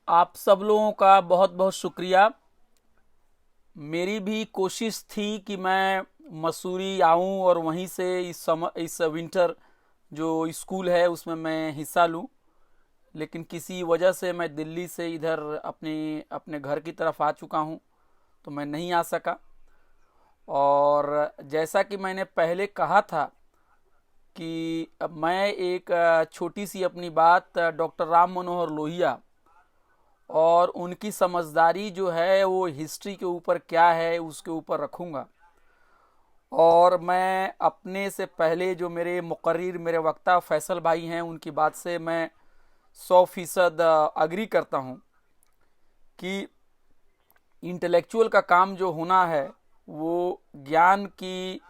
आप सब लोगों का बहुत बहुत शुक्रिया। मेरी भी कोशिश थी कि मैं मसूरी आऊं और वहीं से इस विंटर जो स्कूल है उसमें मैं हिस्सा लूं। लेकिन किसी वजह से मैं दिल्ली से इधर अपने अपने घर की तरफ आ चुका हूं, तो मैं नहीं आ सका। और जैसा कि मैंने पहले कहा था कि अब मैं एक छोटी सी अपनी बात डॉक्टर राम मनोहर लोहिया और उनकी समझदारी जो है वो हिस्ट्री के ऊपर क्या है उसके ऊपर रखूँगा। और मैं अपने से पहले जो मेरे मुकर्रिर मेरे वक्ता फैसल भाई हैं उनकी बात से मैं 100% अग्री करता हूँ कि इंटेलेक्चुअल का काम जो होना है वो ज्ञान की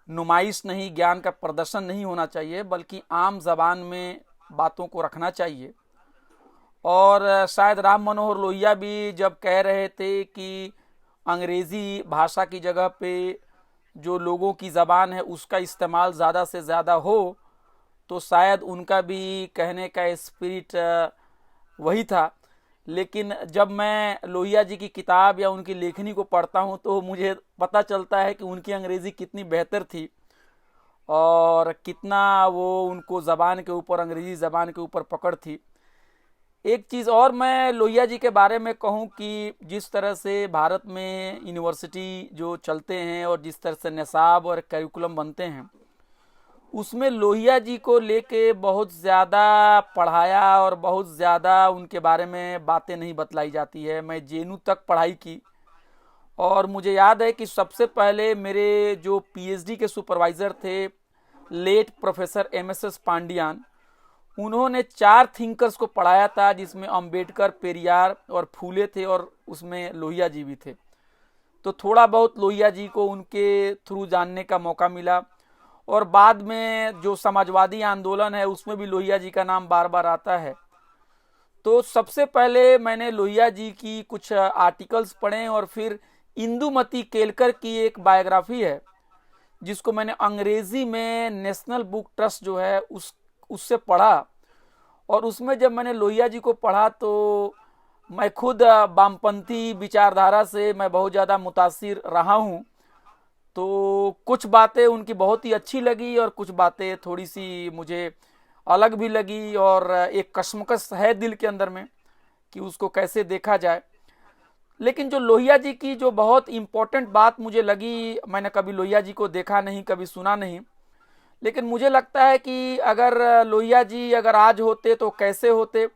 नुमाइश नहीं, ज्ञान का प्रदर्शन नहीं होना चाहिए, बल्कि आम जबान में बातों को रखना चाहिए। और शायद राम मनोहर लोहिया भी जब कह रहे थे कि अंग्रेज़ी भाषा की जगह पे जो लोगों की ज़बान है उसका इस्तेमाल ज़्यादा से ज़्यादा हो, तो शायद उनका भी कहने का स्पिरिट वही था। लेकिन जब मैं लोहिया जी की किताब या उनकी लेखनी को पढ़ता हूँ तो मुझे पता चलता है कि उनकी अंग्रेज़ी कितनी बेहतर थी और कितना वो उनको ज़बान के ऊपर, अंग्रेज़ी ज़बान के ऊपर पकड़ थी। एक चीज़ और मैं लोहिया जी के बारे में कहूँ कि जिस तरह से भारत में यूनिवर्सिटी जो चलते हैं और जिस तरह से निसाब और करिकुलम बनते हैं, उसमें लोहिया जी को लेके बहुत ज़्यादा पढ़ाया और बहुत ज़्यादा उनके बारे में बातें नहीं बतलाई जाती है। मैं जेनू तक पढ़ाई की और मुझे याद है कि सबसे पहले मेरे जो पीएचडी के सुपरवाइज़र थे, लेट प्रोफेसर एमएसएस पांडियान, उन्होंने 4 थिंकर्स को पढ़ाया था, जिसमें अंबेडकर, पेरियार और फूले थे और उसमें लोहिया जी भी थे। तो थोड़ा बहुत लोहिया जी को उनके थ्रू जानने का मौका मिला। और बाद में जो समाजवादी आंदोलन है उसमें भी लोहिया जी का नाम बार बार आता है। तो सबसे पहले मैंने लोहिया जी की कुछ आर्टिकल्स पढ़े और फिर इंदुमती केलकर की एक बायोग्राफी है जिसको मैंने अंग्रेजी में नेशनल बुक ट्रस्ट जो है उससे पढ़ा। और उसमें जब मैंने लोहिया जी को पढ़ा तो मैं खुद वामपंथी विचारधारा से मैं बहुत ज़्यादा मुतासिर रहा हूँ। तो कुछ बातें उनकी बहुत ही अच्छी लगी और कुछ बातें थोड़ी सी मुझे अलग भी लगी, और एक कश्मकश है दिल के अंदर में कि उसको कैसे देखा जाए। लेकिन जो लोहिया जी की जो बहुत इम्पोर्टेंट बात मुझे लगी, मैंने कभी लोहिया जी को देखा नहीं, कभी सुना नहीं, लेकिन मुझे लगता है कि अगर लोहिया जी अगर आज होते तो कैसे होते।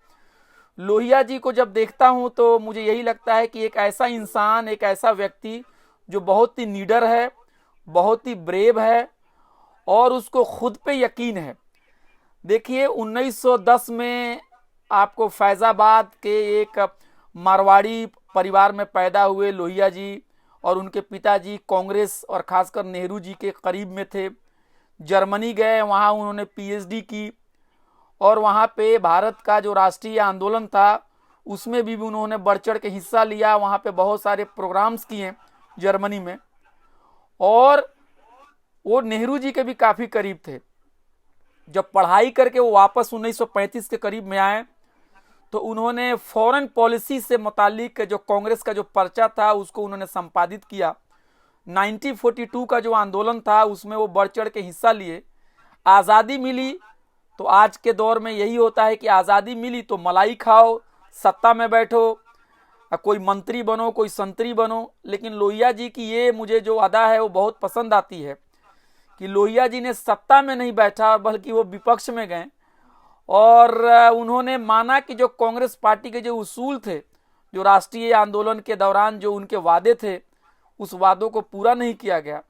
लोहिया जी को जब देखता हूं तो मुझे यही लगता है कि एक ऐसा इंसान, एक ऐसा व्यक्ति जो बहुत ही निडर है, बहुत ही ब्रेव है और उसको खुद पे यकीन है। देखिए 1910 में आपको फैज़ाबाद के एक मारवाड़ी परिवार में पैदा हुए लोहिया जी, और उनके पिताजी कांग्रेस और खासकर नेहरू जी के करीब में थे। जर्मनी गए, वहाँ उन्होंने पीएचडी की और वहाँ पे भारत का जो राष्ट्रीय आंदोलन था उसमें भी उन्होंने बढ़ चढ़ के हिस्सा लिया। वहाँ पे बहुत सारे प्रोग्राम्स किए जर्मनी में, और वो नेहरू जी के भी काफ़ी करीब थे। जब पढ़ाई करके वो वापस 1935 के करीब में आए तो उन्होंने फॉरेन पॉलिसी से मुतालिक जो कांग्रेस का जो पर्चा था उसको उन्होंने संपादित किया। 1942 का जो आंदोलन था उसमें वो बढ़ चढ़ के हिस्सा लिए। आज़ादी मिली तो आज के दौर में यही होता है कि आज़ादी मिली तो मलाई खाओ, सत्ता में बैठो, कोई मंत्री बनो, कोई संतरी बनो। लेकिन लोहिया जी की ये मुझे जो अदा है वो बहुत पसंद आती है कि लोहिया जी ने सत्ता में नहीं बैठा बल्कि वो विपक्ष में गए और उन्होंने माना कि जो कांग्रेस पार्टी के जो उसूल थे, जो राष्ट्रीय आंदोलन के दौरान जो उनके वादे थे, उस वादों को पूरा नहीं किया गया।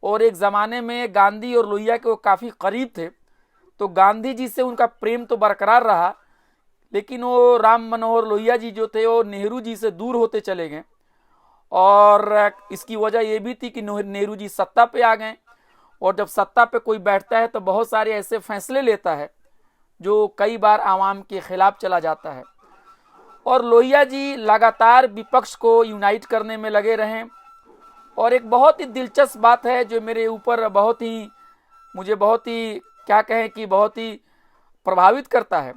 और एक ज़माने में गांधी और लोहिया के वो काफ़ी करीब थे, तो गांधी जी से उनका प्रेम तो बरकरार रहा, लेकिन वो राम मनोहर लोहिया जी जो थे वो नेहरू जी से दूर होते चले गए। और इसकी वजह ये भी थी कि नेहरू जी सत्ता पे आ गए, और जब सत्ता पे कोई बैठता है तो बहुत सारे ऐसे फैसले लेता है जो कई बार आवाम के खिलाफ चला जाता है। और लोहिया जी लगातार विपक्ष को यूनाइट करने में लगे रहें। और एक बहुत ही दिलचस्प बात है जो मेरे ऊपर मुझे बहुत ही क्या कहें कि बहुत ही प्रभावित करता है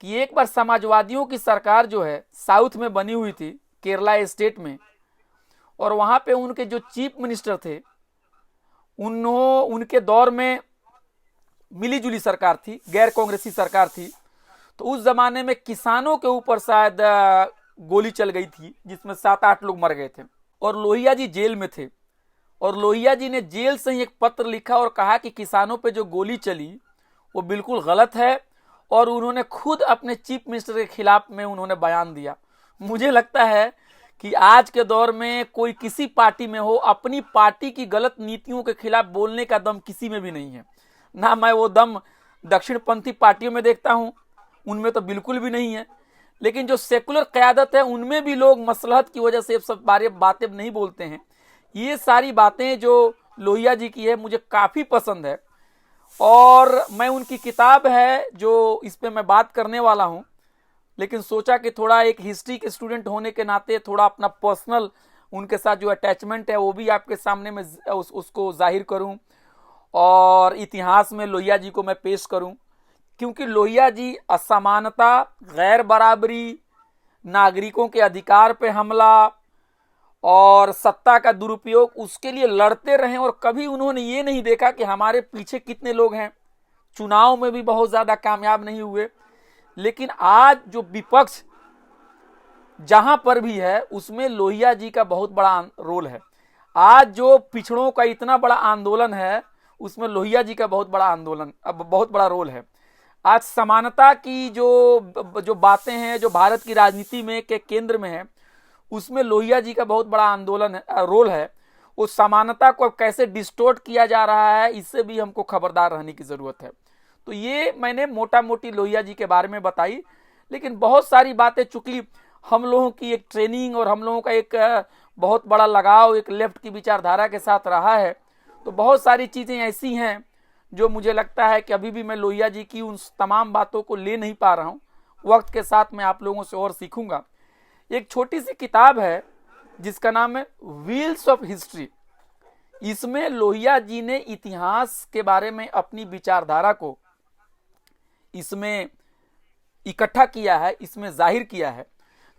कि एक बार समाजवादियों की सरकार जो है साउथ में बनी हुई थी, केरला स्टेट में, और वहां पे उनके जो चीफ मिनिस्टर थे उनके दौर में मिलीजुली सरकार थी, गैर कांग्रेसी सरकार थी। तो उस जमाने में किसानों के ऊपर शायद गोली चल गई थी, जिसमें 7-8 लोग मर गए थे, और लोहिया जी जेल में थे। और लोहिया जी ने जेल से ही एक पत्र लिखा और कहा कि किसानों पे जो गोली चली वो बिल्कुल गलत है, और उन्होंने खुद अपने चीफ मिनिस्टर के खिलाफ में उन्होंने बयान दिया। मुझे लगता है कि आज के दौर में कोई किसी पार्टी में हो, अपनी पार्टी की गलत नीतियों के खिलाफ बोलने का दम किसी में भी नहीं है। ना मैं वो दम दक्षिणपंथी पार्टियों में देखता हूं, उनमें तो बिल्कुल भी नहीं है। लेकिन जो सेकुलर क़यादत है उनमें भी लोग मसलहत की वजह से सब बातें नहीं बोलते हैं। ये सारी बातें जो लोहिया जी की है मुझे काफ़ी पसंद है, और मैं उनकी किताब है जो इस पे मैं बात करने वाला हूँ, लेकिन सोचा कि थोड़ा एक हिस्ट्री के स्टूडेंट होने के नाते थोड़ा अपना पर्सनल उनके साथ जो अटैचमेंट है वो भी आपके सामने में उसको जाहिर करूं, और इतिहास में लोहिया जी को मैं पेश करूं। क्योंकि लोहिया जी असमानता, गैर बराबरी, नागरिकों के अधिकार पे हमला और सत्ता का दुरुपयोग, उसके लिए लड़ते रहे, और कभी उन्होंने ये नहीं देखा कि हमारे पीछे कितने लोग हैं। चुनाव में भी बहुत ज़्यादा कामयाब नहीं हुए, लेकिन आज जो विपक्ष जहां पर भी है उसमें लोहिया जी का बहुत बड़ा रोल है। आज जो पिछड़ों का इतना बड़ा आंदोलन है उसमें लोहिया जी का बहुत बड़ा रोल है। आज समानता की जो बातें हैं जो भारत की राजनीति में के केंद्र में है, उसमें लोहिया जी का बहुत बड़ा रोल है। उस समानता को कैसे डिस्टोर्ट किया जा रहा है, इससे भी हमको खबरदार रहने की जरूरत है। तो ये मैंने मोटा मोटी लोहिया जी के बारे में बताई, लेकिन बहुत सारी बातें, चूंकि हम लोगों की एक ट्रेनिंग और हम लोगों का एक बहुत बड़ा लगाव एक लेफ्ट की विचारधारा के साथ रहा है, तो बहुत सारी चीज़ें ऐसी हैं जो मुझे लगता है कि अभी भी मैं लोहिया जी की उन तमाम बातों को ले नहीं पा रहा हूँ। वक्त के साथ मैं आप लोगों से और सीखूंगा। एक छोटी सी किताब है जिसका नाम है व्हील्स ऑफ हिस्ट्री। इसमें लोहिया जी ने इतिहास के बारे में अपनी विचारधारा को इसमें इकट्ठा किया है, इसमें जाहिर किया है,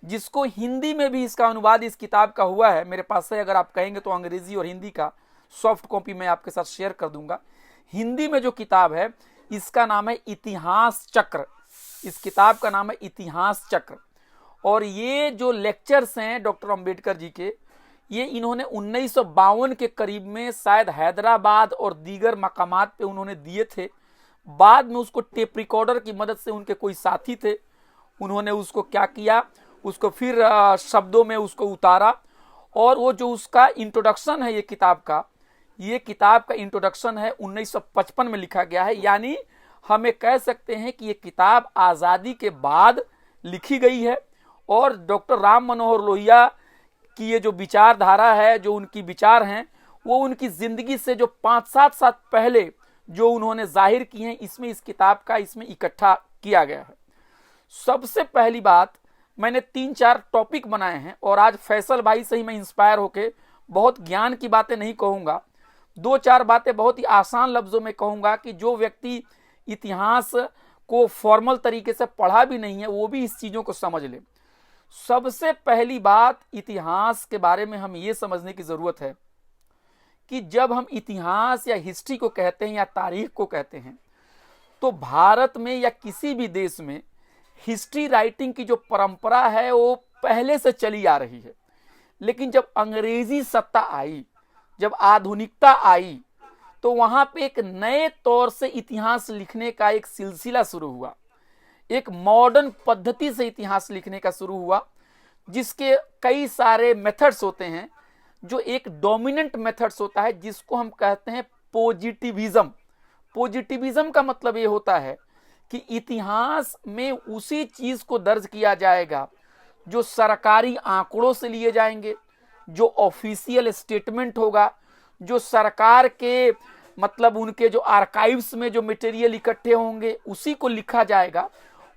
जिसको हिंदी में भी इसका अनुवाद इस किताब का हुआ है। मेरे पास है, अगर आप कहेंगे तो अंग्रेजी और हिंदी का सॉफ्ट कॉपी मैं आपके साथ शेयर कर दूंगा। हिंदी में जो किताब है इसका नाम है इतिहास चक्र। इस किताब का नाम है इतिहास चक्र। और ये जो लेक्चर्स हैं डॉक्टर अंबेडकर जी के, ये इन्होंने 1952 के करीब में शायद हैदराबाद और दीगर मकामात पे उन्होंने दिए थे। बाद में उसको टेप रिकॉर्डर की मदद से, उनके कोई साथी थे, उन्होंने उसको क्या किया, उसको फिर शब्दों में उसको उतारा, और वो जो उसका इंट्रोडक्शन है ये किताब का इंट्रोडक्शन है 1955 में लिखा गया है। यानी हमें कह सकते हैं कि ये किताब आज़ादी के बाद लिखी गई है, और डॉक्टर राम मनोहर लोहिया की ये जो विचारधारा है, जो उनकी विचार हैं, वो उनकी ज़िंदगी से जो 5-7 साल पहले जो उन्होंने जाहिर की हैं, इसमें इस किताब का इसमें इकट्ठा किया गया है। सबसे पहली बात, मैंने 3-4 टॉपिक बनाए हैं, और आज फैसल भाई से ही मैं इंस्पायर होके बहुत ज्ञान की बातें नहीं कहूँगा, 2-4 बातें बहुत ही आसान लफ्ज़ों में कहूँगा कि जो व्यक्ति इतिहास को फॉर्मल तरीके से पढ़ा भी नहीं है वो भी इस चीज़ों को समझ ले। सबसे पहली बात, इतिहास के बारे में हम ये समझने की ज़रूरत है कि जब हम इतिहास या हिस्ट्री को कहते हैं या तारीख को कहते हैं, तो भारत में या किसी भी देश में हिस्ट्री राइटिंग की जो परंपरा है वो पहले से चली आ रही है। लेकिन जब अंग्रेजी सत्ता आई, जब आधुनिकता आई, तो वहां पे एक नए तौर से इतिहास लिखने का एक सिलसिला शुरू हुआ। एक मॉडर्न पद्धति से इतिहास लिखने का शुरू हुआ, जिसके कई सारे मेथड्स होते हैं। जो एक डोमिनेंट मेथड्स होता है जिसको हम कहते हैं पॉजिटिविज्म। पॉजिटिविज्म का मतलब ये होता है कि इतिहास में उसी चीज को दर्ज किया जाएगा जो सरकारी आंकड़ों से लिए जाएंगे, जो ऑफिशियल स्टेटमेंट होगा, जो सरकार के मतलब उनके जो आर्काइव्स में जो मटेरियल इकट्ठे होंगे उसी को लिखा जाएगा।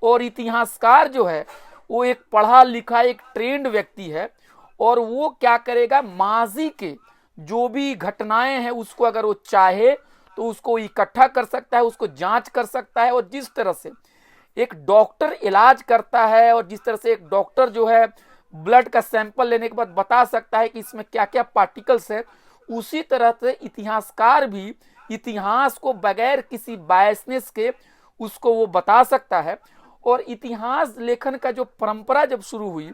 और इतिहासकार जो है वो एक पढ़ा लिखा एक ट्रेंड व्यक्ति है, और वो क्या करेगा, माजी के जो भी घटनाएं हैं उसको अगर वो चाहे तो उसको इकट्ठा कर सकता है, उसको जांच कर सकता है, और जिस तरह से एक डॉक्टर इलाज करता है और जिस तरह से एक डॉक्टर जो है ब्लड का सैंपल लेने के बाद बता सकता है कि इसमें क्या क्या पार्टिकल्स है, उसी तरह से इतिहासकार भी इतिहास को बगैर किसी बायसनेस के उसको वो बता सकता है। और इतिहास लेखन का जो परंपरा जब शुरू हुई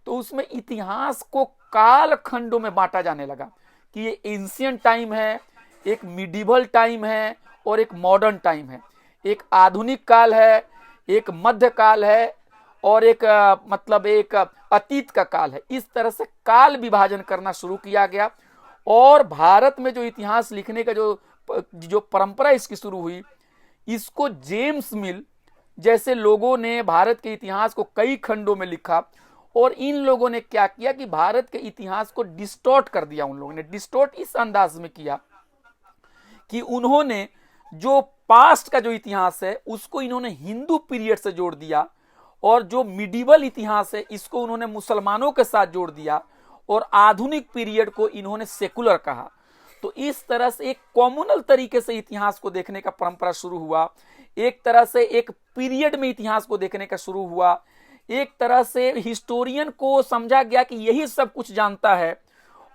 तो उसमें इतिहास को काल खंडों में बांटा जाने लगा कि ये एंशिएंट टाइम है, एक मिडिवल टाइम है और एक मॉडर्न टाइम है, एक आधुनिक काल है, एक मध्य काल है और एक मतलब एक अतीत का काल है। इस तरह से काल विभाजन करना शुरू किया गया। और भारत में जो इतिहास लिखने का जो परंपरा इसकी शुरू हुई, इसको जेम्स मिल जैसे लोगों ने भारत के इतिहास को कई खंडों में लिखा। और इन लोगों ने क्या किया कि भारत के इतिहास को डिस्टॉर्ट कर दिया। उन लोगों ने डिस्टॉर्ट इस अंदाज में किया कि उन्होंने जो पास्ट का जो इतिहास है उसको इन्होंने हिंदू पीरियड से जोड़ दिया और जो मिडिवल इतिहास है इसको उन्होंने मुसलमानों के साथ जोड़ दिया और आधुनिक पीरियड को इन्होंने सेकुलर कहा। तो इस तरह से एक कॉम्युनल तरीके से इतिहास को देखने का परंपरा शुरू हुआ। एक तरह से एक पीरियड में इतिहास को देखने का शुरू हुआ। एक तरह से हिस्टोरियन को समझा गया कि यही सब कुछ जानता है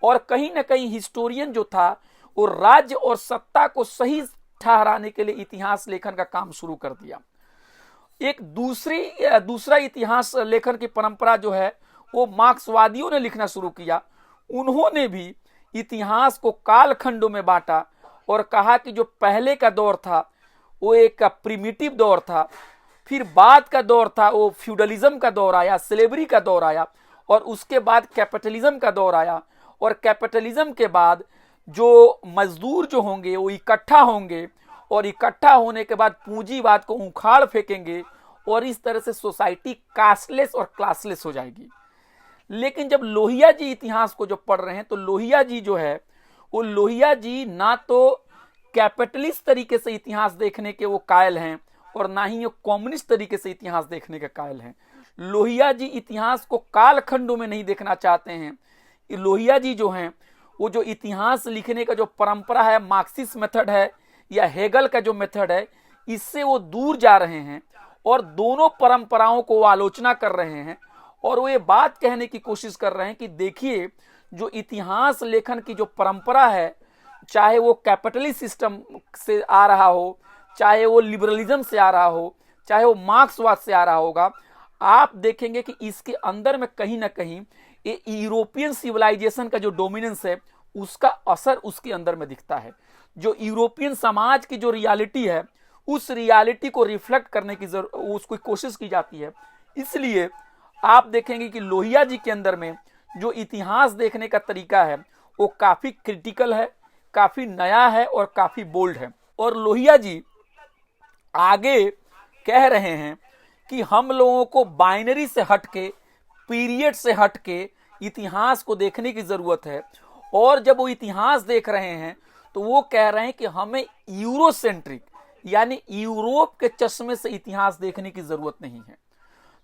और कहीं ना कहीं हिस्टोरियन जो था वो राज्य और सत्ता को सही ठहराने के लिए इतिहास लेखन का काम शुरू कर दिया। एक दूसरा इतिहास लेखन की परंपरा जो है वो मार्क्सवादियों ने लिखना शुरू किया। उन्होंने भी इतिहास को कालखंडों में बांटा और कहा कि जो पहले का दौर था वो एक प्रिमिटिव दौर था, फिर बाद का दौर था वो फ्यूडलिज्म का दौर आया, स्लेवरी का दौर आया और उसके बाद कैपिटलिज्म का दौर आया। और कैपिटलिज्म के बाद जो मजदूर जो होंगे वो इकट्ठा होंगे और इकट्ठा होने के बाद पूंजीवाद को उखाड़ फेंकेंगे और इस तरह से सोसाइटी कास्टलेस और क्लासलेस हो जाएगी। लेकिन जब लोहिया जी इतिहास को जो पढ़ रहे हैं तो लोहिया जी जो है वो लोहिया जी ना तो कैपिटलिस्ट तरीके से इतिहास देखने के वो कायल हैं और ना ही वो कम्युनिस्ट तरीके से इतिहास देखने के कायल हैं। लोहिया जी इतिहास को कालखंडों में नहीं देखना चाहते हैं। लोहिया जी जो हैं वो जो इतिहास लिखने का जो परंपरा है, मार्क्सिस्ट मेथड है या हेगल का जो मेथड है, इससे वो दूर जा रहे हैं और दोनों परंपराओं को आलोचना कर रहे हैं। और वो ये बात कहने की कोशिश कर रहे हैं कि देखिए जो इतिहास लेखन की जो परंपरा है, चाहे वो कैपिटलिस्ट सिस्टम से आ रहा हो, चाहे वो लिबरलिज्म से आ रहा हो, चाहे वो मार्क्सवाद से आ रहा होगा, आप देखेंगे कि इसके अंदर में कहीं ना कहीं ये यूरोपियन सिविलाइजेशन का जो डोमिनेंस है उसका असर उसके अंदर में दिखता है। जो यूरोपियन समाज की जो रियलिटी है उस रियलिटी को रिफ्लेक्ट करने की उसको कोशिश की जाती है। इसलिए आप देखेंगे कि लोहिया जी के अंदर में जो इतिहास देखने का तरीका है वो काफी क्रिटिकल है, काफी नया है और काफी बोल्ड है। और लोहिया जी आगे कह रहे हैं कि हम लोगों को बाइनरी से हटके, पीरियड से हटके इतिहास को देखने की जरूरत है। और जब वो इतिहास देख रहे हैं तो वो कह रहे हैं कि हमें यूरोसेंट्रिक यानी यूरोप के चश्मे से इतिहास देखने की जरूरत नहीं है।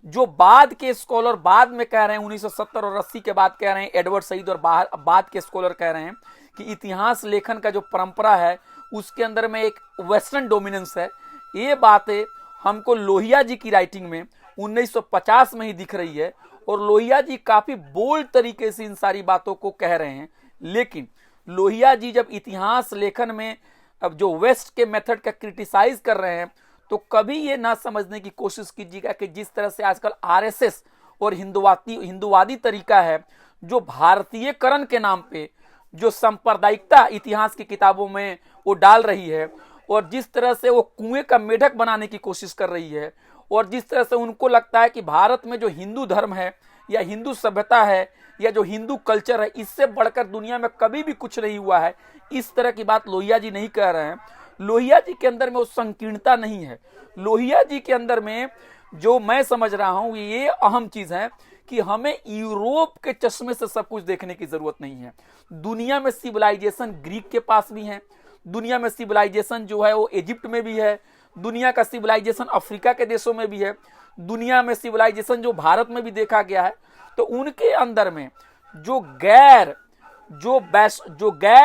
जो बाद के स्कॉलर बाद में कह रहे हैं 1970 और 80 के बाद कह रहे हैं, एडवर्ड सईद और बाद के स्कॉलर कह रहे हैं कि इतिहास लेखन का जो परंपरा है उसके अंदर में एक वेस्टर्न डोमिनेंस है। ये बातें हमको लोहिया जी की राइटिंग में 1950 में ही दिख रही है और लोहिया जी काफी बोल्ड तरीके से इन सारी बातों को कह रहे हैं। लेकिन लोहिया जी जब इतिहास लेखन में अब जो वेस्ट के मेथड का क्रिटिसाइज कर रहे हैं तो कभी ये ना समझने की कोशिश कीजिएगा कि जिस तरह से आजकल आरएसएस और हिंदुवादी तरीका है जो भारतीयकरण के नाम पे जो सांप्रदायिकता इतिहास की किताबों में वो डाल रही है और जिस तरह से वो कुएं का मेढक बनाने की कोशिश कर रही है और जिस तरह से उनको लगता है कि भारत में जो हिंदू धर्म है या हिंदू सभ्यता है या जो हिंदू कल्चर है इससे बढ़कर दुनिया में कभी भी कुछ नहीं हुआ है, इस तरह की बात लोहिया जी नहीं कह रहे हैं। लोहिया जी के अंदर में वो संकीर्णता नहीं है। लोहिया जी के अंदर में जो मैं समझ रहा हूं ये अहम चीज है कि हमें यूरोप के चश्मे से सब कुछ देखने की जरूरत नहीं है। दुनिया में सिविलाइजेशन ग्रीक के पास भी है, दुनिया में सिविलाइजेशन जो है वो इजिप्ट में भी है, दुनिया का सिविलाइजेशन अफ्रीका के देशों में भी है, दुनिया में सिविलाइजेशन जो भारत में भी देखा गया है। तो उनके अंदर में जो गैर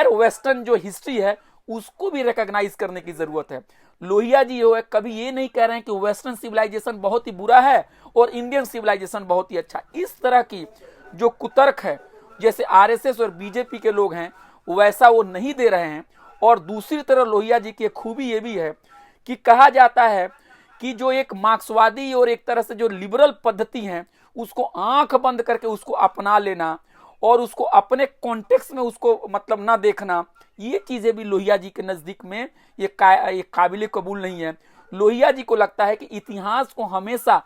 वेस्टर्न जो हिस्ट्री है उसको भी रिकॉग्नाइज करने की जरूरत है। लोहिया जी जो है कभी ये नहीं कह रहे हैं कि वेस्टर्न सिविलाइजेशन बहुत ही बुरा है और इंडियन सिविलाइजेशन बहुत ही अच्छा। इस तरह की जो कुतर्क है जैसे आरएसएस और बीजेपी के लोग हैं वैसा वो नहीं दे रहे हैं। और दूसरी तरफ लोहिया जी की खूबी ये भी है कि कहा जाता है कि जो एक मार्क्सवादी और एक तरह से जो लिबरल पद्धति है उसको आंख बंद करके उसको अपना लेना और उसको अपने कॉन्टेक्स्ट में उसको मतलब ना देखना, ये चीजें भी लोहिया जी के नजदीक में ये काबिल कबूल नहीं है। लोहिया जी को लगता है कि इतिहास को हमेशा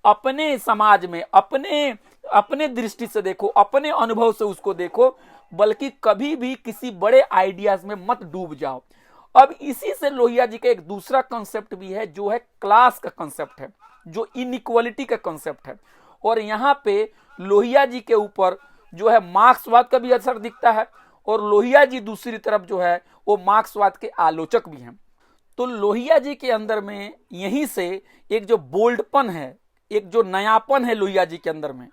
अपने समाज में अपने दृष्टि से देखो, अपने अनुभव से उसको देखो, बल्कि कभी भी किसी बड़े आइडियाज में मत डूब जाओ। अब इसी से लोहिया जी का एक दूसरा कॉन्सेप्ट भी है जो है क्लास का कॉन्सेप्ट है, जो इनइक्वालिटी का कॉन्सेप्ट है। और यहाँ पे लोहिया जी के ऊपर जो है मार्क्सवाद का भी असर दिखता है और लोहिया जी दूसरी तरफ जो है वो मार्क्सवाद के आलोचक भी हैं। तो लोहिया जी के अंदर में यहीं से एक जो बोल्डपन है, एक जो नयापन है लोहिया जी के अंदर में,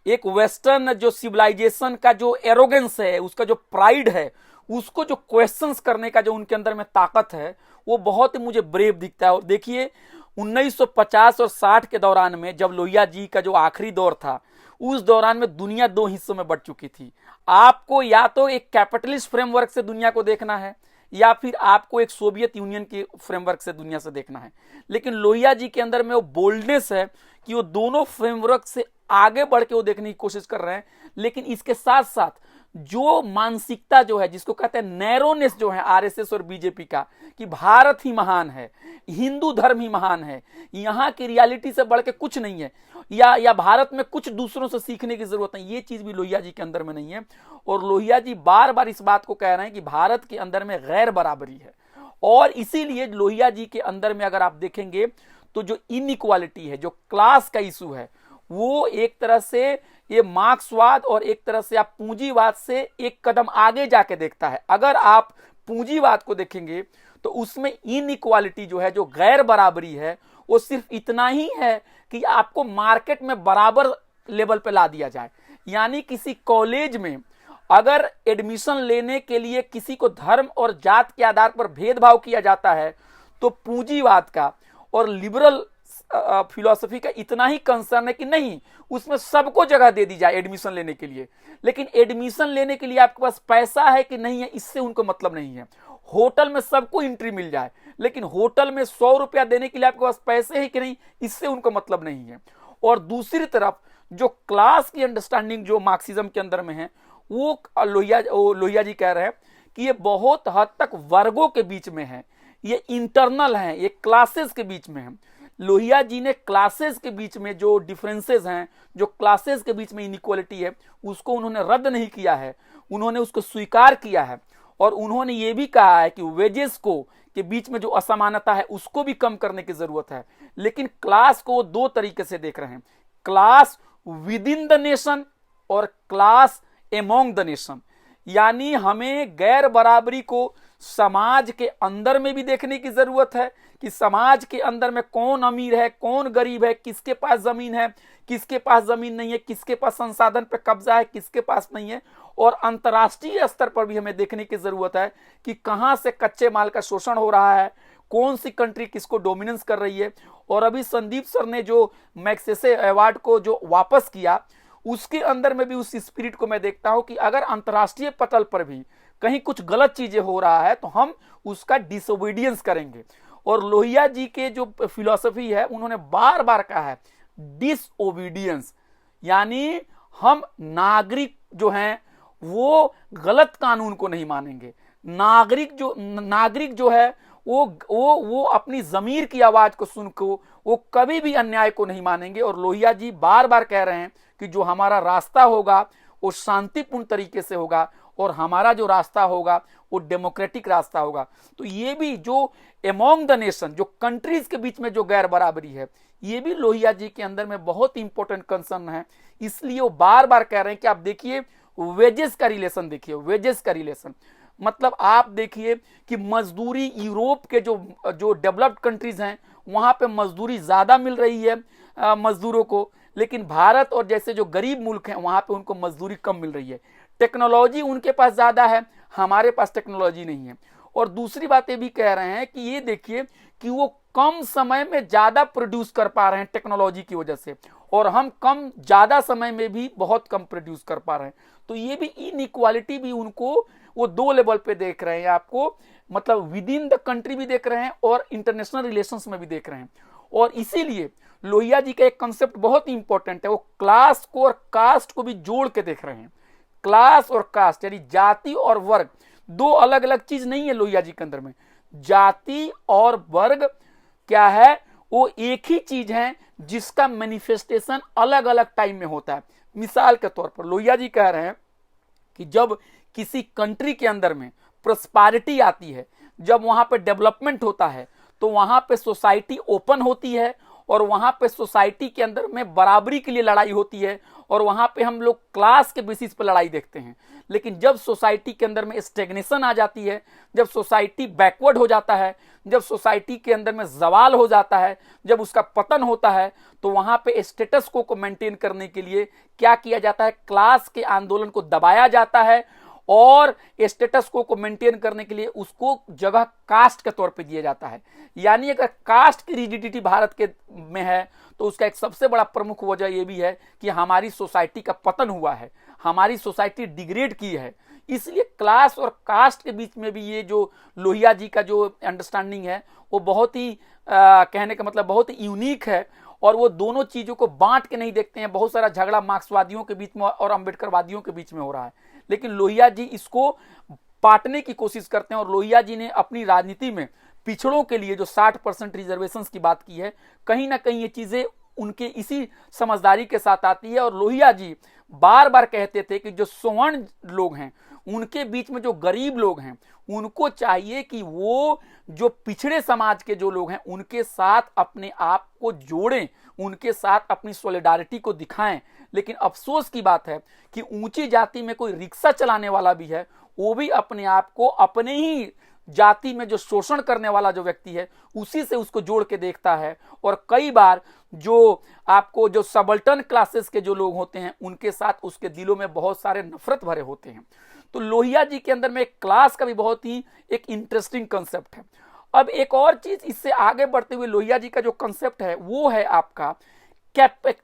एक वेस्टर्न जो सिविलाइजेशन का जो एरोगेंस है, उसका जो प्राइड है, उसको जो क्वेश्चंस करने का जो उनके अंदर में ताकत है, वो बहुत ही मुझे ब्रेव दिखता है। और देखिए 1950 और 60 के दौरान में जब लोहिया जी का जो आखिरी दौर था, उस दौरान में दुनिया दो हिस्सों में बट चुकी थी। आपको या तो एक कैपिटलिस्ट फ्रेमवर्क से दुनिया को देखना है या फिर आपको एक सोवियत यूनियन के फ्रेमवर्क से दुनिया से देखना है। लेकिन लोहिया जी के अंदर में वो बोल्डनेस है कि वो दोनों फ्रेमवर्क से आगे बढ़ के वो देखने की कोशिश कर रहे हैं। लेकिन इसके साथ साथ जो मानसिकता जो है, जिसको कहते हैं नैरोनेस जो है आरएसएस और बीजेपी का, कि भारत ही महान है, हिंदू धर्म ही महान है, यहाँ की रियलिटी से बढ़ के कुछ नहीं है, या भारत में कुछ दूसरों से सीखने की जरूरत है, ये चीज भी लोहिया जी के अंदर में नहीं है। और लोहिया जी बार बार इस बात को कह रहे हैं कि भारत के अंदर में गैर बराबरी है। और इसीलिए लोहिया जी के अंदर में अगर आप देखेंगे तो जो इनइक्वालिटी है, जो क्लास का इशू है, वो एक तरह से ये मार्क्सवाद और एक तरह से आप पूंजीवाद से एक कदम आगे जाके देखता है। अगर आप पूंजीवाद को देखेंगे तो उसमें इनइक्वालिटी जो है, जो गैर बराबरी है, वो सिर्फ इतना ही है कि आपको मार्केट में बराबर लेवल पे ला दिया जाए। यानी किसी कॉलेज में अगर एडमिशन लेने के लिए किसी को धर्म और जात के आधार पर भेदभाव किया जाता है तो पूंजीवाद का और लिबरल फिलॉसफी का इतना ही कंसर्न है कि नहीं, उसमें सबको जगह दे दी जाए एडमिशन लेने के लिए। लेकिन एडमिशन लेने के लिए आपके पास पैसा है कि नहीं है, इससे उनको मतलब नहीं है। होटल में सबको एंट्री मिल जाए, लेकिन होटल में 100 रुपया देने के लिए आपके पास पैसे है कि नहीं, इससे उनको मतलब नहीं है। और दूसरी तरफ जो क्लास की अंडरस्टैंडिंग जो मार्क्सिज्म के अंदर में है, वो लोहिया जी कह रहे हैं कि ये बहुत हद तक वर्गों के बीच में है, ये इंटरनल है, ये क्लासेस के बीच में है। लोहिया जी ने क्लासेस के बीच में जो डिफरेंसेस हैं, जो क्लासेस के बीच में इनइक्वालिटी है, उसको उन्होंने रद्द नहीं किया है, उन्होंने उसको स्वीकार किया है। और उन्होंने ये भी कहा है कि वेजेस को के बीच में जो असमानता है उसको भी कम करने की जरूरत है। लेकिन क्लास को दो तरीके से देख रहे हैं, class with in the nation और क्लास एमोंग द नेशन। यानी हमें गैर बराबरी को समाज के अंदर में भी देखने की जरूरत है कि समाज के अंदर में कौन अमीर है, कौन गरीब है, किसके पास जमीन है, किसके पास जमीन नहीं है, किसके पास संसाधन पर कब्जा है, किसके पास नहीं है। और अंतर्राष्ट्रीय स्तर पर भी हमें देखने की जरूरत है कि कहां से कच्चे माल का शोषण हो रहा है, कौन सी कंट्री किसको डोमिनेंस कर रही है। और अभी संदीप सर ने जो मैग्सेसे अवार्ड को जो वापस किया, उसके अंदर में भी उस स्पिरिट को मैं देखता हूं कि अगर अंतर्राष्ट्रीय पटल पर भी कहीं कुछ गलत चीजें हो रहा है तो हम उसका डिसोबीडियंस करेंगे। और लोहिया जी के जो फिलॉसफी है, उन्होंने बार बार कहा है डिसओबीडियंस, यानी हम नागरिक जो हैं वो गलत कानून को नहीं मानेंगे। नागरिक जो है वो अपनी जमीर की आवाज को सुनको वो कभी भी अन्याय को नहीं मानेंगे। और लोहिया जी बार बार कह रहे हैं कि जो हमारा रास्ता होगा वो शांतिपूर्ण तरीके से होगा और हमारा जो रास्ता होगा वो डेमोक्रेटिक रास्ता होगा। तो ये भी जो एमोंग द नेशन, जो कंट्रीज के बीच में जो गैर बराबरी है, ये भी लोहिया जी के अंदर में बहुत इंपॉर्टेंट कंसर्न है। इसलिए वो बार बार कह रहे हैं कि आप देखिए वेजेस का रिलेशन, देखिए वेजेस का रिलेशन, मतलब आप देखिए कि मजदूरी यूरोप के जो डेवलप्ड कंट्रीज हैं वहां पे मजदूरी ज्यादा मिल रही है मजदूरों को, लेकिन भारत और जैसे जो गरीब मुल्क हैं वहां पे उनको मजदूरी कम मिल रही है। टेक्नोलॉजी उनके पास ज्यादा है, हमारे पास टेक्नोलॉजी नहीं है। और दूसरी बात ये भी कह रहे हैं कि ये देखिए कि वो कम समय में ज्यादा प्रोड्यूस कर पा रहे हैं टेक्नोलॉजी की वजह से, और हम ज्यादा समय में भी बहुत कम प्रोड्यूस कर पा रहे हैं। तो ये भी इनइक्वालिटी भी उनको वो दो लेवल पे देख रहे हैं आपको, मतलब विद इन द कंट्री भी देख रहे हैं और इंटरनेशनल रिलेशंस में भी देख रहे हैं। और इसीलिए लोहिया जी का एक कंसेप्ट बहुत ही इंपॉर्टेंट है, वो क्लास को और कास्ट को भी जोड़ के देख रहे हैं। क्लास और कास्ट यानी जाति और वर्ग दो अलग अलग चीज नहीं है लोहिया जी के अंदर में। जाति और वर्ग क्या है, वो एक ही चीज है जिसका मैनिफेस्टेशन अलग अलग टाइम में होता है। मिसाल के तौर पर लोहिया जी कह रहे हैं कि जब किसी कंट्री के अंदर में प्रॉस्पेरिटी आती है, जब वहां पे डेवलपमेंट होता है, तो वहां पे सोसाइटी ओपन होती है और वहां पे सोसाइटी के अंदर में बराबरी के लिए लड़ाई होती है, और वहां पे हम लोग क्लास के बेसिस पे लड़ाई देखते हैं। लेकिन जब सोसाइटी के अंदर में स्टेग्नेशन आ जाती है, जब सोसाइटी बैकवर्ड हो जाता है, जब सोसाइटी के अंदर में जवाल हो जाता है, जब उसका पतन होता है, तो वहां पे स्टेटस को मेंटेन करने के लिए क्या किया जाता है, क्लास के आंदोलन को दबाया जाता है, और स्टेटस को मेंटेन करने के लिए उसको जगह कास्ट के तौर पे दिया जाता है। यानी अगर कास्ट की रिजिडिटी भारत के में है, तो उसका एक सबसे बड़ा प्रमुख वजह यह भी है कि हमारी सोसाइटी का पतन हुआ है, हमारी सोसाइटी डिग्रेड की है। इसलिए क्लास और कास्ट के बीच में भी ये जो लोहिया जी का जो अंडरस्टैंडिंग है, वो बहुत ही कहने का मतलब बहुत ही यूनिक है, और वो दोनों चीजों को बांट के नहीं देखते हैं। बहुत सारा झगड़ा मार्क्सवादियों के बीच में और अंबेडकरवादियों के बीच में हो रहा है, लेकिन लोहिया जी इसको बांटने की कोशिश करते हैं। और लोहिया जी ने अपनी राजनीति में पिछड़ों के लिए जो 60% रिजर्वेशंस की बात की है, कहीं ना कहीं ये चीजें उनके इसी समझदारी के साथ आती है। और लोहिया जी बार बार कहते थे कि जो सवर्ण लोग हैं, उनके बीच में जो गरीब लोग हैं, उनको चाहिए कि वो जो पिछड़े समाज के जो लोग हैं उनके साथ अपने आप को जोड़ें, उनके साथ अपनी सॉलिडारिटी को दिखाएं। लेकिन अफसोस की बात है कि ऊंची जाति में कोई रिक्शा चलाने वाला भी है, वो भी अपने आप को अपने ही जाति में जो शोषण करने वाला जो व्यक्ति है उसी से उसको जोड़ के देखता है। और कई बार जो आपको जो सबल्टन क्लासेस के जो लोग होते हैं, उनके साथ उसके दिलों में बहुत सारे नफरत भरे होते हैं। तो लोहिया जी के अंदर में एक क्लास का भी बहुत ही एक इंटरेस्टिंग कंसेप्ट है। अब एक और चीज इससे आगे बढ़ते हुए लोहिया जी का जो कंसेप्ट है वो है आपका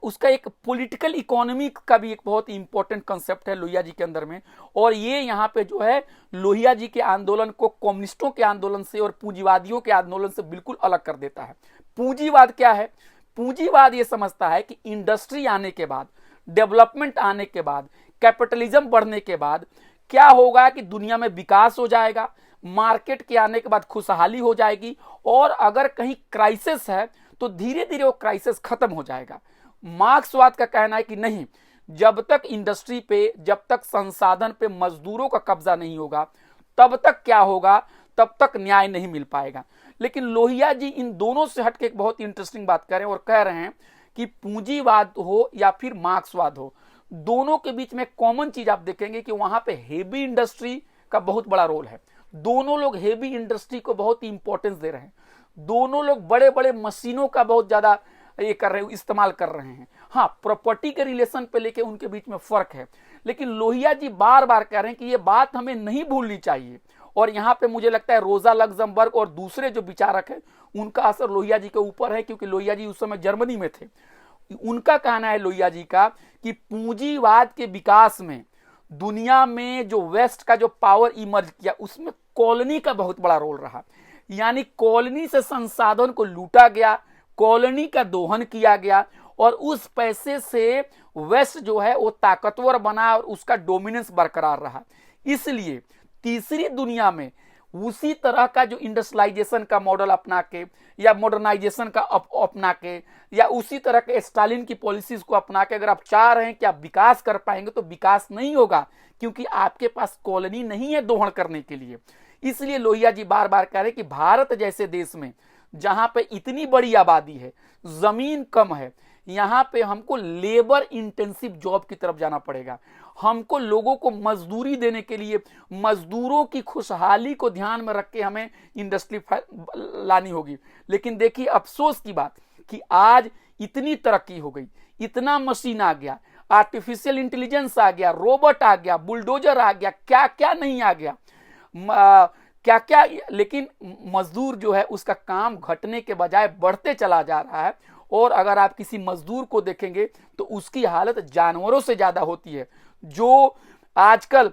उसका एक पॉलिटिकल इकोनॉमी का भी एक बहुत इंपॉर्टेंट कंसेप्ट है लोहिया जी के अंदर में। और ये यहाँ पे जो है लोहिया जी के आंदोलन को कम्युनिस्टों के आंदोलन से और पूंजीवादियों के आंदोलन से बिल्कुल अलग कर देता है। पूंजीवाद क्या है? पूंजीवाद ये समझता है कि इंडस्ट्री आने के बाद, डेवलपमेंट आने के बाद, कैपिटलिज्म बढ़ने के बाद क्या होगा कि दुनिया में विकास हो जाएगा, मार्केट के आने के बाद खुशहाली हो जाएगी, और अगर कहीं क्राइसिस है तो धीरे धीरे वो क्राइसिस खत्म हो जाएगा। मार्क्सवाद का कहना है कि नहीं, जब तक इंडस्ट्री पे, जब तक संसाधन पे मजदूरों का कब्जा नहीं होगा, तब तक क्या होगा, तब तक न्याय नहीं मिल पाएगा। लेकिन लोहिया जी इन दोनों से हटके एक बहुत इंटरेस्टिंग बात कर रहे हैं और कह रहे हैं कि पूंजीवाद हो या फिर मार्क्सवाद हो, दोनों के बीच में कॉमन चीज आप देखेंगे कि वहां पे हेवी इंडस्ट्री का बहुत बड़ा रोल है। दोनों लोग हेवी इंडस्ट्री को बहुत ही इंपॉर्टेंस दे रहे हैं, दोनों लोग बड़े बड़े मशीनों का बहुत ज्यादा ये कर रहे हैं, इस्तेमाल कर रहे हैं। हाँ, प्रॉपर्टी के रिलेशन पे लेके उनके बीच में फर्क है, लेकिन लोहिया जी बार बार कह रहे हैं कि ये बात हमें नहीं भूलनी चाहिए। और यहाँ पे मुझे लगता है रोजा लग्जमबर्ग और दूसरे जो विचारक हैं उनका असर लोहिया जी के ऊपर है, क्योंकि लोहिया जी उस समय जर्मनी में थे। उनका कहना है लोहिया जी का कि पूंजीवाद के विकास में दुनिया में जो वेस्ट का जो पावर इमर्ज किया, उसमें कॉलोनी का बहुत बड़ा रोल रहा। यानी कॉलोनी से संसाधन को लूटा गया, कॉलोनी का दोहन किया गया, और उस पैसे से वेस्ट जो है वो ताकतवर बना और उसका डोमिनेंस बरकरार रहा। इसलिए तीसरी दुनिया में उसी तरह का जो इंडस्ट्रियलाइजेशन का मॉडल अपना के या मॉडर्नाइजेशन का अपना के या उसी तरह के स्टालिन की पॉलिसीज को अपना के अगर आप चाह रहे हैं कि आप विकास कर पाएंगे, तो विकास नहीं होगा, क्योंकि आपके पास कॉलोनी नहीं है दोहन करने के लिए। इसलिए लोहिया जी बार बार कह रहे हैं कि भारत जैसे देश में जहां पे इतनी बड़ी आबादी है, जमीन कम है, यहां पे हमको लेबर इंटेंसिव जॉब की तरफ जाना पड़ेगा। हमको लोगों को मजदूरी देने के लिए मजदूरों की खुशहाली को ध्यान में रख के हमें इंडस्ट्री लानी होगी। लेकिन देखिए अफसोस की बात कि आज इतनी तरक्की हो गई, इतना मशीन आ गया, आर्टिफिशियल इंटेलिजेंस आ गया, रोबोट आ गया, बुलडोजर आ गया, क्या क्या नहीं आ गया। क्या क्या, लेकिन मजदूर जो है उसका काम घटने के बजाय बढ़ते चला जा रहा है। और अगर आप किसी मजदूर को देखेंगे तो उसकी हालत जानवरों से ज्यादा होती है। जो आजकल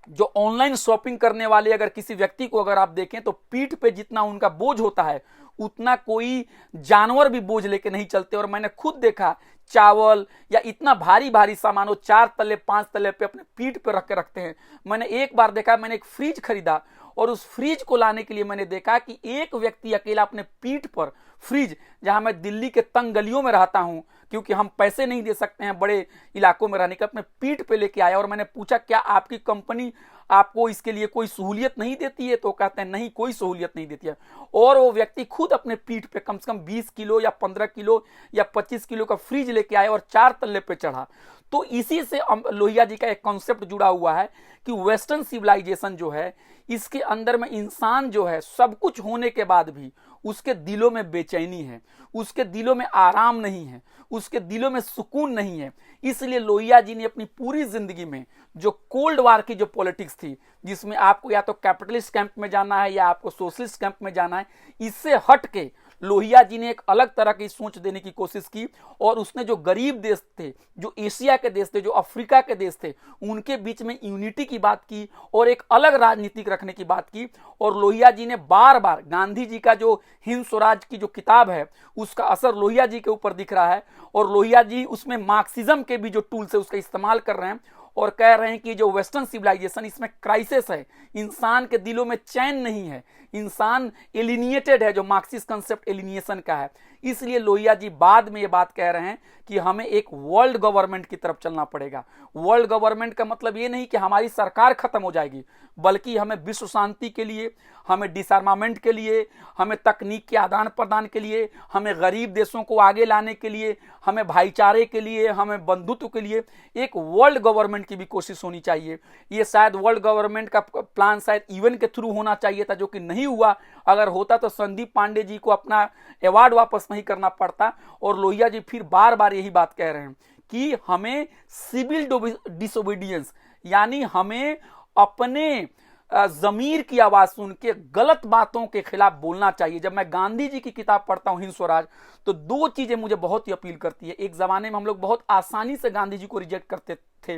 जो ऑनलाइन शॉपिंग करने वाले अगर किसी व्यक्ति को अगर आप देखें तो पीठ पे जितना उनका बोझ होता है उतना कोई जानवर भी बोझ लेके नहीं चलते। और मैंने खुद देखा, चावल या इतना भारी भारी सामान वो 4 तल्ले 5 तल्ले पे अपने पीठ पे रख के रखते हैं। मैंने एक बार देखा, मैंने एक फ्रिज खरीदा और उस फ्रिज को लाने के लिए मैंने देखा कि एक व्यक्ति अकेला अपने पीठ पर फ्रिज, जहां मैं दिल्ली के तंग गलियों में रहता हूं क्योंकि हम पैसे नहीं दे सकते हैं बड़े इलाकों में रहने का, अपने पीठ पे लेके आया। और मैंने पूछा क्या आपकी कंपनी आपको इसके लिए कोई सहूलियत नहीं देती है? तो कहते हैं नहीं, कोई सहूलियत नहीं देती है। और वो व्यक्ति खुद अपने पीठ पे कम से कम 20 किलो या 15 किलो या 25 किलो का फ्रिज लेके आया और 4 तल्ले पे चढ़ा। तो इसी से लोहिया जी का एक कॉन्सेप्ट जुड़ा हुआ है कि वेस्टर्न सिविलाइजेशन जो है इसके अंदर में इंसान जो है सब कुछ होने के बाद भी उसके दिलों में बेचैनी है, उसके दिलों में आराम नहीं है, उसके दिलों में सुकून नहीं है। इसलिए लोहिया जी ने अपनी पूरी जिंदगी में जो कोल्ड वार की जो पॉलिटिक्स थी, जिसमें आपको या तो कैपिटलिस्ट कैंप में जाना है या आपको सोशलिस्ट कैंप में जाना है, इससे हट के लोहिया जी ने एक अलग तरह की सोच देने की कोशिश की। और उसने जो गरीब देश थे, जो एशिया के देश थे, जो अफ्रीका के देश थे, उनके बीच में यूनिटी की बात की और एक अलग राजनीतिक रखने की बात की। और लोहिया जी ने बार बार गांधी जी का जो हिंद स्वराज की जो किताब है उसका असर लोहिया जी के ऊपर दिख रहा है। और लोहिया जी उसमें मार्क्सिज्म के भी जो टूल्स है उसका इस्तेमाल कर रहे हैं और कह रहे हैं कि जो वेस्टर्न सिविलाइजेशन इसमें क्राइसिस है, इंसान के दिलों में चैन नहीं है, इंसान एलिनिएटेड है, जो मार्क्सिस्ट कंसेप्ट एलिनिएशन का है। इसलिए लोहिया जी बाद में ये बात कह रहे हैं कि हमें एक वर्ल्ड गवर्नमेंट की तरफ चलना पड़ेगा। वर्ल्ड गवर्नमेंट का मतलब ये नहीं कि हमारी सरकार खत्म हो जाएगी, बल्कि हमें विश्व शांति के लिए, हमें डिसआर्मामेंट के लिए, हमें तकनीक के आदान प्रदान के लिए, हमें गरीब देशों को आगे लाने के लिए, हमें भाईचारे के लिए, हमें बंधुत्व के लिए एक वर्ल्ड गवर्नमेंट की भी कोशिश होनी चाहिए। ये शायद वर्ल्ड गवर्नमेंट का प्लान शायद यूएन के थ्रू होना चाहिए था, जो कि नहीं हुआ। अगर होता तो संदीप पांडे जी को अपना अवार्ड वापस नहीं करना पड़ता। और लोहिया जी फिर बार बार यही बात कह रहे हैं कि हमें सिविल डिसोबीडियंस, यानी हमें अपने जमीर की आवाज सुन के गलत बातों के खिलाफ बोलना चाहिए। जब मैं गांधी जी की किताब पढ़ता हूं हिंद स्वराज, तो 2 चीजें मुझे बहुत ही अपील करती है। एक जमाने में हम लोग बहुत आसानी से गांधी जी को रिजेक्ट करते थे,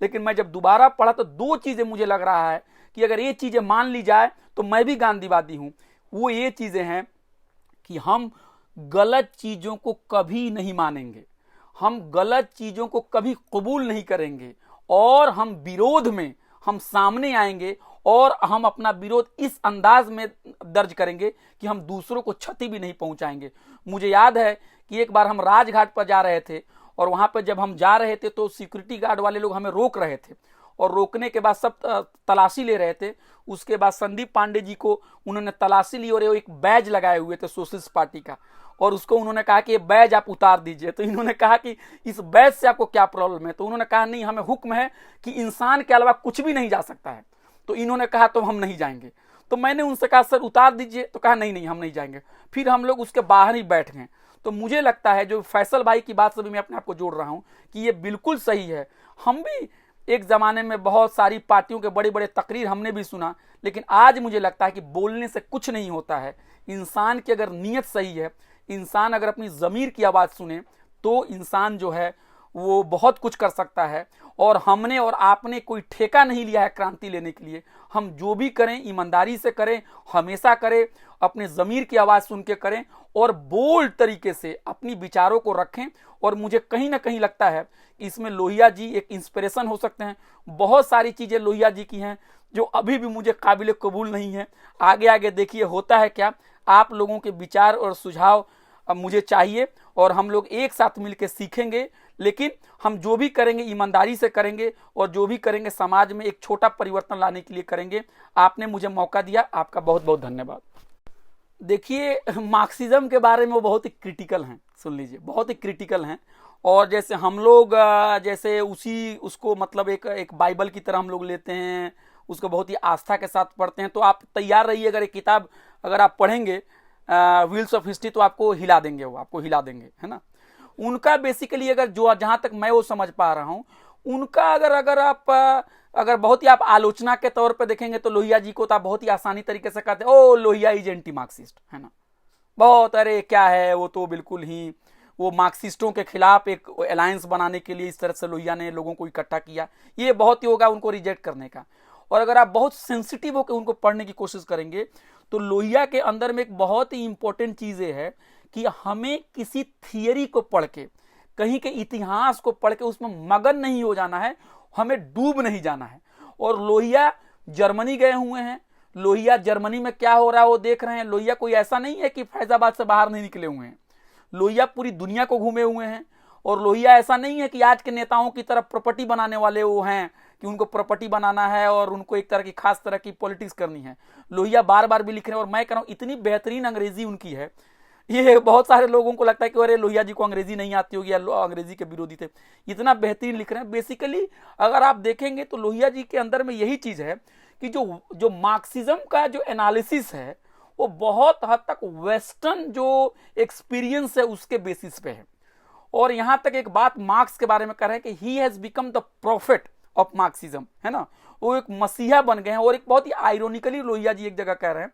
लेकिन मैं जब दोबारा पढ़ा तो 2 चीजें मुझे लग रहा है कि अगर ये चीजें मान ली जाए तो मैं भी गांधीवादी हूं। वो ये चीजें हैं कि हम गलत चीजों को कभी नहीं मानेंगे, हम गलत चीजों को कभी कबूल नहीं करेंगे, और हम विरोध में हम सामने आएंगे और हम अपना विरोध इस अंदाज में दर्ज करेंगे कि हम दूसरों को क्षति भी नहीं पहुंचाएंगे। मुझे याद है कि एक बार हम राजघाट पर जा रहे थे और वहां पर जब हम जा रहे थे तो सिक्योरिटी गार्ड वाले लोग हमें रोक रहे थे और रोकने के बाद सब तलाशी ले रहे थे। उसके बाद संदीप पांडे जी को उन्होंने तलाशी ली और एक बैज लगाए हुए थे सोशलिस्ट पार्टी का, और उसको उन्होंने कहा कि ये बैज आप उतार दीजिए। तो इन्होंने कहा कि इस बैज से आपको क्या प्रॉब्लम है? तो उन्होंने कहा नहीं, हमें हुक्म है कि इंसान के अलावा कुछ भी नहीं जा सकता है। तो इन्होंने कहा तो हम नहीं जाएंगे। तो मैंने उनसे कहा सर उतार दीजिए, तो कहा नहीं नहीं हम नहीं जाएंगे। फिर हम लोग उसके बाहर ही बैठ गए। तो मुझे लगता है जो फैसल भाई की बात से भी मैं अपने आप को जोड़ रहा हूं कि ये बिल्कुल सही है। हम भी एक जमाने में बहुत सारी पार्टियों के बड़े बड़े तकरीर हमने भी सुना, लेकिन आज मुझे लगता है कि बोलने से कुछ नहीं होता है। इंसान की अगर नीयत सही है, इंसान अगर अपनी ज़मीर की आवाज़ सुने, तो इंसान जो है वो बहुत कुछ कर सकता है। और हमने और आपने कोई ठेका नहीं लिया है क्रांति लेने के लिए। हम जो भी करें ईमानदारी से करें, हमेशा करें, अपने ज़मीर की आवाज़ सुन के करें और बोल्ड तरीके से अपनी विचारों को रखें। और मुझे कहीं ना कहीं लगता है कि इसमें लोहिया जी एक इंस्पिरेशन हो सकते हैं। बहुत सारी चीज़ें लोहिया जी की हैं जो अभी भी मुझे काबिल कबूल नहीं है। आगे आगे देखिए होता है क्या। आप लोगों के विचार और सुझाव अब मुझे चाहिए और हम लोग एक साथ मिलकर सीखेंगे। लेकिन हम जो भी करेंगे ईमानदारी से करेंगे और जो भी करेंगे समाज में एक छोटा परिवर्तन लाने के लिए करेंगे। आपने मुझे मौका दिया, आपका बहुत बहुत धन्यवाद। देखिए, मार्क्सिज्म के बारे में वो बहुत ही क्रिटिकल हैं, सुन लीजिए, बहुत ही क्रिटिकल हैं। और जैसे हम लोग जैसे उसको मतलब एक बाइबल की तरह हम लोग लेते हैं, उसको बहुत ही आस्था के साथ पढ़ते हैं। तो आप तैयार रहिए, अगर एक किताब अगर आप पढ़ेंगे व्हील्स ऑफ हिस्ट्री, तो आपको हिला देंगे, वो आपको हिला देंगे, है ना। उनका बेसिकली अगर जो जहाँ तक मैं वो समझ पा रहा हूँ, उनका अगर आप अगर बहुत ही आप आलोचना के तौर पे देखेंगे तो लोहिया जी को तो आप बहुत ही आसानी तरीके से कहते हैं ओ लोहिया इज एंटी मार्क्सिस्ट, है ना, बहुत अरे क्या है वो तो बिल्कुल ही वो मार्क्सिस्टों के खिलाफ एक अलायंस बनाने के लिए इस तरह से लोहिया ने लोगों को इकट्ठा किया, ये बहुत ही होगा उनको रिजेक्ट करने का। और अगर आप बहुत सेंसिटिव होकर उनको पढ़ने की कोशिश करेंगे तो लोहिया के अंदर में एक बहुत ही इंपॉर्टेंट चीज है कि हमें किसी थियरी को पढ़ के, कहीं के इतिहास को पढ़ के उसमें मगन नहीं हो जाना है, हमें डूब नहीं जाना है। और लोहिया जर्मनी गए हुए हैं, लोहिया जर्मनी में क्या हो रहा है वो देख रहे हैं। लोहिया कोई ऐसा नहीं है कि फैजाबाद से बाहर नहीं निकले हुए हैं, लोहिया पूरी दुनिया को घूमे हुए हैं। और लोहिया ऐसा नहीं है कि आज के नेताओं की तरफ प्रॉपर्टी बनाने वाले वो हैं कि उनको प्रॉपर्टी बनाना है और उनको एक तरह की खास तरह की पॉलिटिक्स करनी है। लोहिया बार बार भी लिख रहे हैं और मैं कह रहा हूं इतनी बेहतरीन अंग्रेजी उनकी है, ये बहुत सारे लोगों को लगता है कि अरे लोहिया जी को अंग्रेजी नहीं आती होगी या अंग्रेजी के विरोधी थे, इतना बेहतरीन लिख रहे हैं। बेसिकली अगर आप देखेंगे तो लोहिया जी के अंदर में यही चीज है कि जो मार्क्सिज्म का जो एनालिसिस है वो बहुत हद तक वेस्टर्न जो एक्सपीरियंस है उसके बेसिस पे है। और यहां तक एक बात मार्क्स के बारे में कर रहे हैं कि he has become the profit of Marxism, है ना, वो एक मसीहा बन गए हैं। और एक बहुत ही आयरोनिकली लोहिया जी एक जगह कह रहे हैं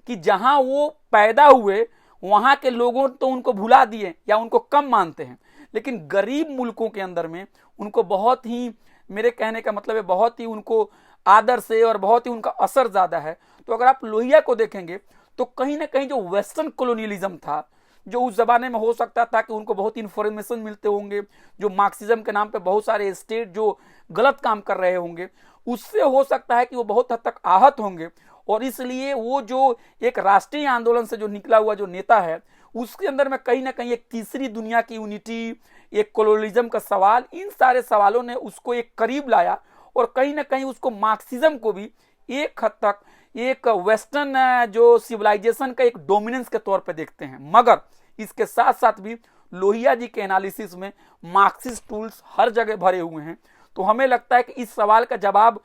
कि जहां वो पैदा हुए वहां के लोगों तो उनको भुला दिए या उनको कम मानते हैं, लेकिन गरीब मुल्कों के अंदर में उनको बहुत ही, मेरे कहने का मतलब है बहुत ही उनको आदर से और बहुत ही उनका असर ज्यादा है। तो अगर आप लोहिया को देखेंगे तो कहीं ना कहीं जो वेस्टर्न कॉलोनियलिज्म था, जो उस जमाने में हो सकता था कि उनको बहुत इंफॉर्मेशन मिलते होंगे, जो मार्क्सिज्म के नाम पे बहुत सारे स्टेट जो गलत काम कर रहे होंगे, उससे हो सकता है कि वो बहुत हद तक आहत होंगे। और इसलिए वो जो एक राष्ट्रीय आंदोलन से जो निकला हुआ जो नेता है उसके अंदर में कहीं ना कहीं एक तीसरी दुनिया की यूनिटी, एक कोलोनिज्म का सवाल, इन सारे सवालों ने उसको एक करीब लाया और कहीं ना कहीं उसको मार्क्सिज्म को भी एक हद तक एक वेस्टर्न जो सिविलाइजेशन का एक डोमिनेंस के तौर पे देखते हैं। मगर इसके साथ साथ भी लोहिया जी के एनालिसिस में मार्क्सिस्ट टूल्स हर जगह भरे हुए हैं। तो हमें लगता है कि इस सवाल का जवाब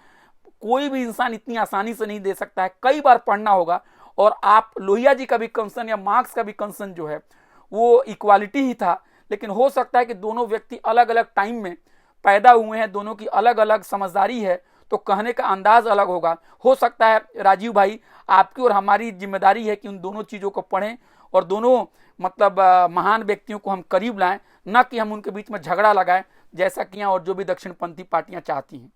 कोई भी इंसान इतनी आसानी से नहीं दे सकता है, कई बार पढ़ना होगा। और आप लोहिया जी का भी कंसर्न या मार्क्स का भी कंसर्न जो है वो इक्वालिटी ही था, लेकिन हो सकता है कि दोनों व्यक्ति अलग अलग टाइम में पैदा हुए हैं, दोनों की अलग अलग समझदारी है, तो कहने का अंदाज अलग होगा। हो सकता है राजीव भाई आपकी और हमारी जिम्मेदारी है कि उन दोनों चीज़ों को पढ़ें और दोनों मतलब महान व्यक्तियों को हम करीब लाएं, न कि हम उनके बीच में झगड़ा लगाएं जैसा कि और जो भी दक्षिणपंथी पार्टियां चाहती हैं।